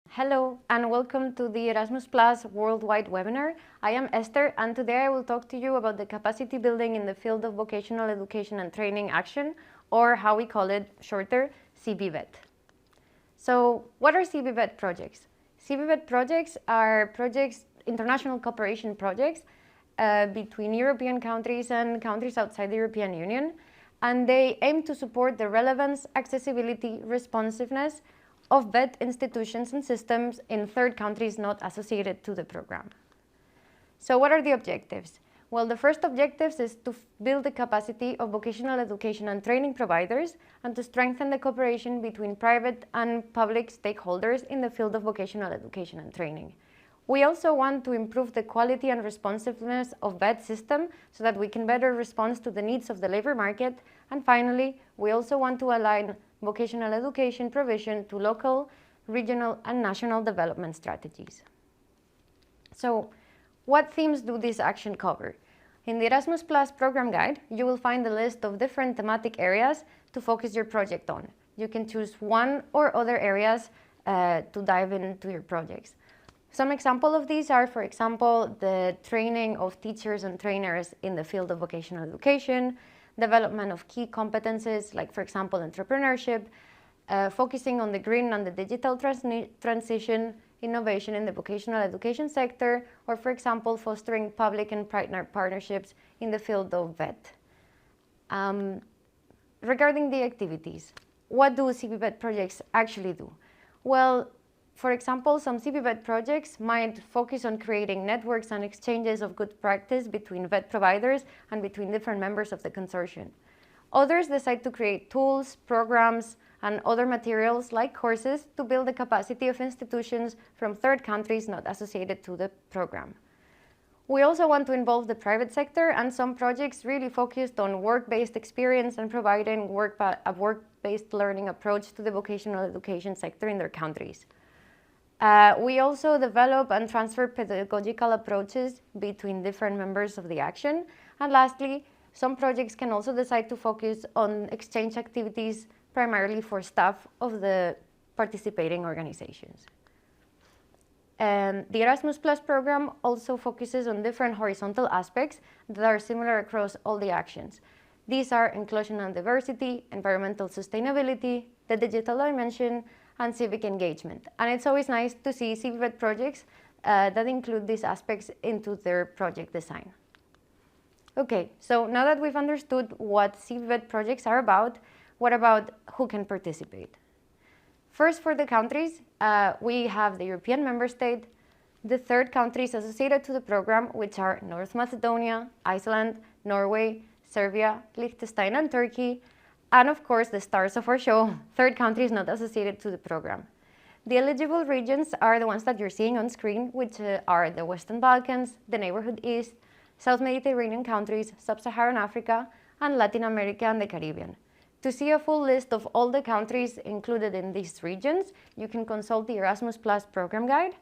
Hello and welcome to the Erasmus Plus Worldwide webinar. I am Esther and today I will talk to you about the capacity building in the field of vocational education and training action, or how we call it shorter, CVVET. So what are CVVET projects? CVVET projects are international cooperation projects between European countries and countries outside the European Union, and they aim to support the relevance, accessibility, responsiveness of VET institutions and systems in third countries not associated to the program. So what are the objectives? Well, the first objective is to build the capacity of vocational education and training providers and to strengthen the cooperation between private and public stakeholders in the field of vocational education and training. We also want to improve the quality and responsiveness of VET system so that we can better respond to the needs of the labor market. And finally, we also want to align vocational education provision to local, regional, and national development strategies. So, what themes do this action cover? In the Erasmus Plus program guide, you will find a list of different thematic areas to focus your project on. You can choose one or other areas to dive into your projects. Some examples of these are, for example, the training of teachers and trainers in the field of vocational education, development of key competences like, for example, entrepreneurship, focusing on the green and the digital transition, innovation in the vocational education sector, or, for example, fostering public and private partnerships in the field of VET. Regarding the activities, what do CVVET projects actually do? Well, for example, some CVVET projects might focus on creating networks and exchanges of good practice between VET providers and between different members of the consortium. Others decide to create tools, programs, and other materials like courses to build the capacity of institutions from third countries not associated to the program. We also want to involve the private sector, and some projects really focused on work-based experience and providing a work-based learning approach to the vocational education sector in their countries. We also develop and transfer pedagogical approaches between different members of the action. And lastly, some projects can also decide to focus on exchange activities primarily for staff of the participating organizations. The Erasmus Plus program also focuses on different horizontal aspects that are similar across all the actions. These are inclusion and diversity, environmental sustainability, the digital dimension, and civic engagement. And it's always nice to see CVVET projects that include these aspects into their project design. Okay, so now that we've understood what CVVET projects are about, what about who can participate? First, for the countries, we have the European member state, the third countries associated to the program, which are North Macedonia, Iceland, Norway, Serbia, Liechtenstein, and Turkey, and of course the stars of our show, third countries not associated to the program. The eligible regions are the ones that you're seeing on screen, which are the Western Balkans, the Neighborhood East, South Mediterranean countries, Sub-Saharan Africa, and Latin America and the Caribbean. To see a full list of all the countries included in these regions, you can consult the Erasmus Plus program guide,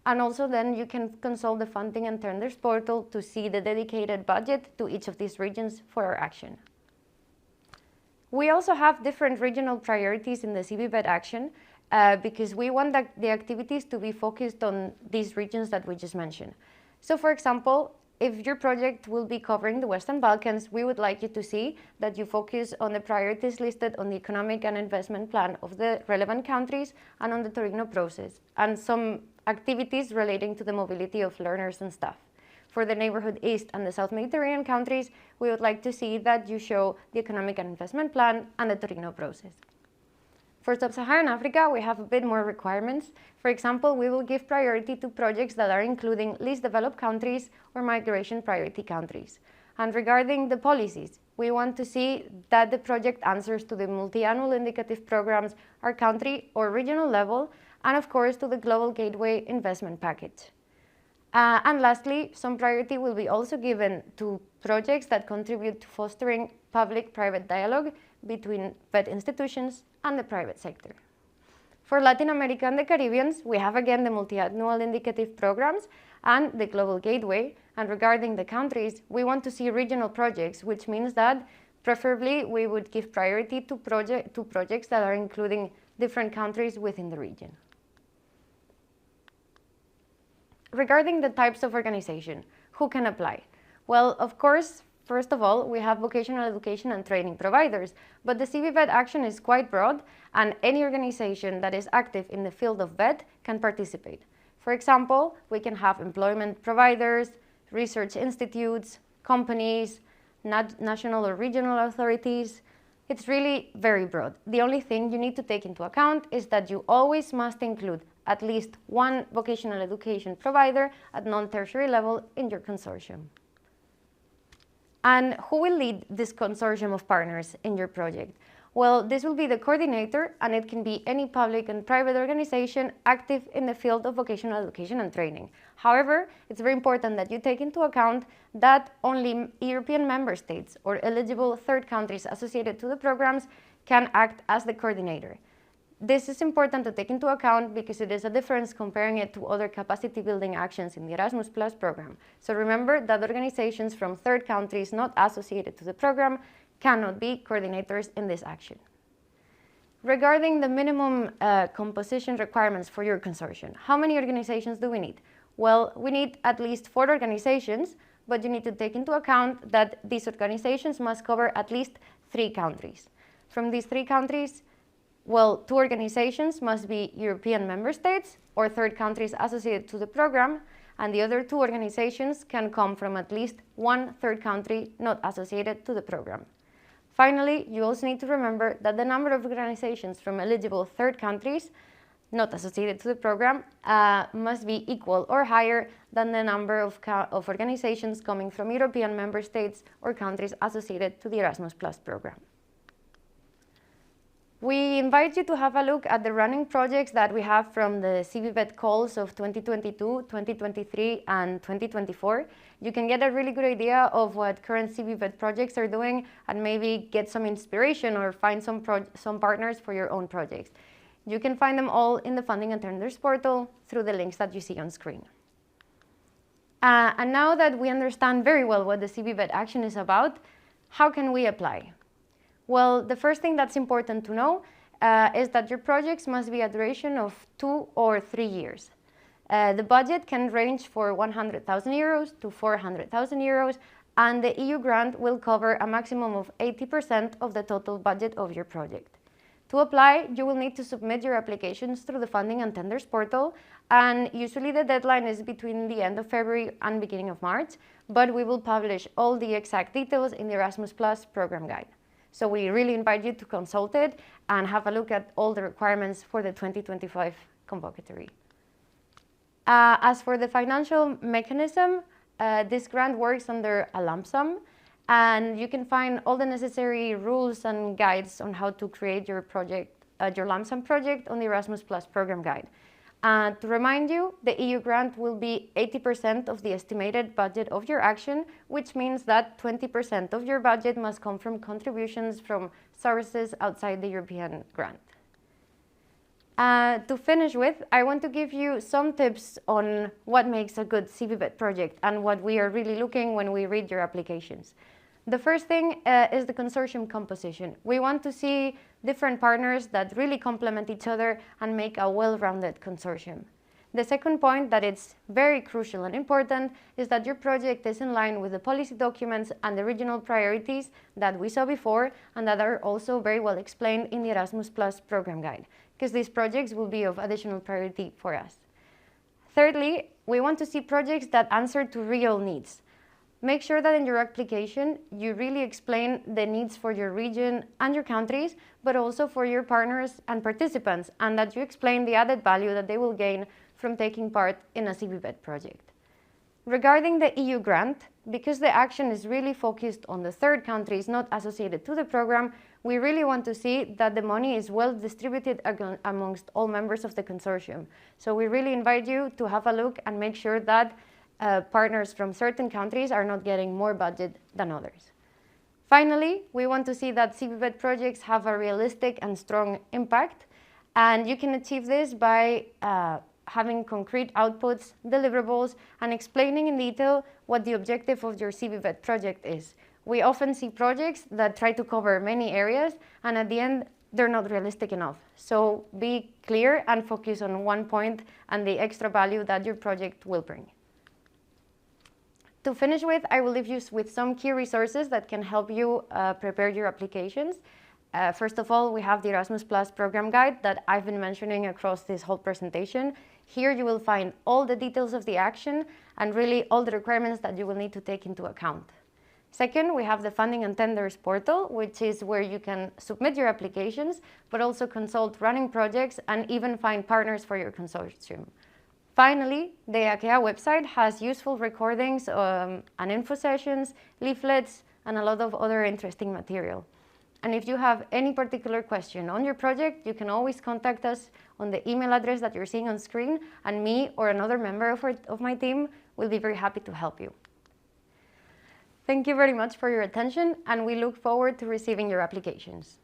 and also then you can consult the funding and tenders portal to see the dedicated budget to each of these regions for our action. We also have different regional priorities in the CVVET action because we want the activities to be focused on these regions that we just mentioned. So, for example, if your project will be covering the Western Balkans, we would like you to see that you focus on the priorities listed on the economic and investment plan of the relevant countries and on the Torino process, and some activities relating to the mobility of learners and staff. For the Neighborhood East and the South Mediterranean countries, we would like to see that you show the economic and investment plan and the Torino process. For Sub-Saharan Africa, we have a bit more requirements. For example, we will give priority to projects that are including least developed countries or migration priority countries. And regarding the policies, we want to see that the project answers to the multi-annual indicative programs at country or regional level, and of course to the Global Gateway investment package. And lastly, some priority will be also given to projects that contribute to fostering public-private dialogue between VET institutions and the private sector. For Latin America and the Caribbean, we have again the multi-annual indicative programs and the Global Gateway. And regarding the countries, we want to see regional projects, which means that preferably we would give priority to projects that are including different countries within the region. regarding the types of organization, who can apply? Well, of course, first of all, we have vocational education and training providers, but the CVVET action is quite broad, and any organization that is active in the field of VET can participate. For example, we can have employment providers, research institutes, companies, national or regional authorities. It's really very broad. The only thing you need to take into account is that you always must include at least one vocational education provider at non-tertiary level in your consortium. And who will lead this consortium of partners in your project? Well, this will be the coordinator, and it can be any public and private organization active in the field of vocational education and training. However, it's very important that you take into account that only European member states or eligible third countries associated to the programs can act as the coordinator. This is important to take into account because it is a difference comparing it to other capacity building actions in the Erasmus Plus program. So remember that organizations from third countries not associated to the program cannot be coordinators in this action. Regarding the minimum composition requirements for your consortium, how many organizations do we need? Well, we need at least 4 organizations, but you need to take into account that these organizations must cover at least 3 countries. From these 3 countries, well, 2 organizations must be European member states or third countries associated to the program, and the other 2 organizations can come from at least 1 third country not associated to the program. Finally, you also need to remember that the number of organizations from eligible third countries not associated to the program must be equal or higher than the number of organizations coming from European member states or countries associated to the Erasmus Plus program. We invite you to have a look at the running projects that we have from the CVVET calls of 2022, 2023, and 2024. You can get a really good idea of what current CVVET projects are doing and maybe get some inspiration or find some partners for your own projects. You can find them all in the Funding and Tenders portal through the links that you see on screen. And now that we understand very well what the CVVET action is about, how can we apply? Well, the first thing that's important to know is that your projects must be a duration of 2 or 3 years. The budget can range for 100,000 euros to 400,000 euros, and the EU grant will cover a maximum of 80% of the total budget of your project. To apply, you will need to submit your applications through the Funding and Tenders portal, and usually the deadline is between the end of February and beginning of March, but we will publish all the exact details in the Erasmus Plus program guide. So we really invite you to consult it and have a look at all the requirements for the 2025 convocatory. As for the financial mechanism, this grant works under a lump sum, and you can find all the necessary rules and guides on how to create your project, your lump sum project on the Erasmus Plus program guide. To remind you, the EU grant will be 80% of the estimated budget of your action, which means that 20% of your budget must come from contributions from sources outside the European grant. To finish with, I want to give you some tips on what makes a good CVVET project and what we are really looking when we read your applications. The first thing is the consortium composition. We want to see different partners that really complement each other and make a well-rounded consortium. The second point that is very crucial and important is that your project is in line with the policy documents and the regional priorities that we saw before and that are also very well explained in the Erasmus Plus program guide, because these projects will be of additional priority for us. Thirdly, we want to see projects that answer to real needs. Make sure that in your application, you really explain the needs for your region and your countries, but also for your partners and participants, and that you explain the added value that they will gain from taking part in a CVVET project. Regarding the EU grant, because the action is really focused on the third countries not associated to the program, we really want to see that the money is well distributed amongst all members of the consortium. So we really invite you to have a look and make sure that partners from certain countries are not getting more budget than others. Finally, we want to see that CVVET projects have a realistic and strong impact, and you can achieve this by having concrete outputs, deliverables, and explaining in detail what the objective of your CVVET project is. We often see projects that try to cover many areas, and at the end, they're not realistic enough. So be clear and focus on one point and the extra value that your project will bring. To finish with, I will leave you with some key resources that can help you prepare your applications. First of all, we have the Erasmus Plus program guide that I've been mentioning across this whole presentation. Here you will find all the details of the action and really all the requirements that you will need to take into account. Second, we have the Funding and Tenders portal, which is where you can submit your applications, but also consult running projects and even find partners for your consortium. Finally, the AKEA website has useful recordings and info sessions, leaflets, and a lot of other interesting material. And if you have any particular question on your project, you can always contact us on the email address that you're seeing on screen, and me or another member of my team will be very happy to help you. Thank you very much for your attention, and we look forward to receiving your applications.